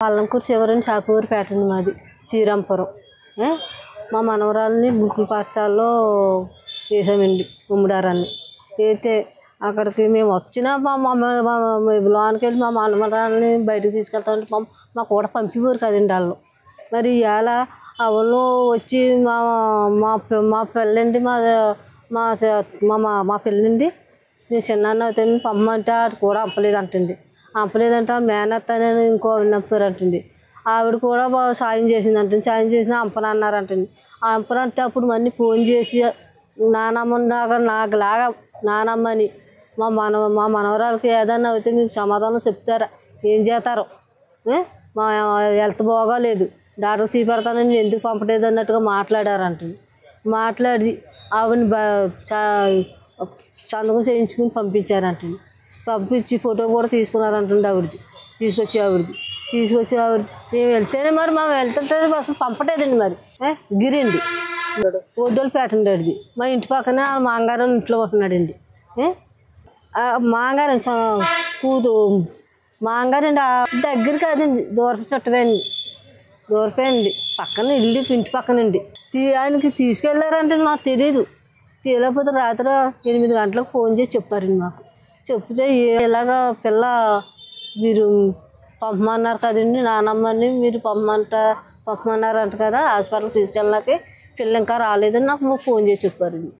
పల్లంకూరు చివరని చాకూరుపేట అండి మాది శ్రీరాంపురం. మా మనవరాల్ని గురుకుల పాఠశాలలో వేసామండి ఉమ్మడారాన్ని. అయితే అక్కడికి మేము వచ్చినా లోనికి వెళ్ళి మా మనవరాల్ని బయటకు తీసుకెళ్తామంటే మా కూడా పంపేవారు కదండి వాళ్ళు. మరి ఇవాళ వాళ్ళు వచ్చి మా మా మా పెళ్ళండి మా పెళ్ళండి నేను చిన్నాన్న అవుతాను పంపమంటే అది కూడా అంపలేదంటండి. అంపలేదంటే మేనత్తనని ఇంకో నప్పారంటండి. ఆవిడ కూడా సాయం చేసిందంటండి. సాయం చేసినా అంపనన్నారంటండి. అంపనంటే అప్పుడు మళ్ళీ ఫోన్ చేసి నాకులాగా నానమ్మని మా మనవరాలకి ఏదన్నా అయితే మీకు సమాధానం చెప్తారా, ఏం చేస్తారో, మా హెల్త్ బాగోలేదు, డాక్టర్ చూపెడతానని ఎందుకు పంపలేదు అన్నట్టుగా మాట్లాడారంటండి. మాట్లాడి ఆవిడని సంతకం చేయించుకుని పంపించారంటండి. పంపించి ఫోటో కూడా తీసుకున్నారంటండి. తీసుకొచ్చి ఆవిడ మేము వెళ్తేనే మరి మేము వెళ్తుంటే అసలు పంపలేదండి. మరి గిరండి ఒడ్డోలపేట అండి. అది మా ఇంటి పక్కనే మాంగారు ఇంట్లో ఉంటున్నాడండి. మాంగారు మాంగారండి దగ్గర కాదండి, దూరపు చుట్టమేండి. దూరపేండి, పక్కన ఇల్లు ఇంటి పక్కనండి. ఆయనకి తీసుకెళ్ళారంటే మాకు తెలీదు. తెలియకపోతే రాత్రి 8 గంటలకు ఫోన్ చేసి చెప్పారండి మాకు. చెప్తే ఇలాగా పిల్ల మీరు పంపమన్నారు కదండి నానమ్మని, మీరు పంపమన్నారంట కదా, హాస్పిటల్కి తీసుకెళ్ళాక పిల్ల ఇంకా రాలేదని నాకు ఫోన్ చేసి చెప్పారండి.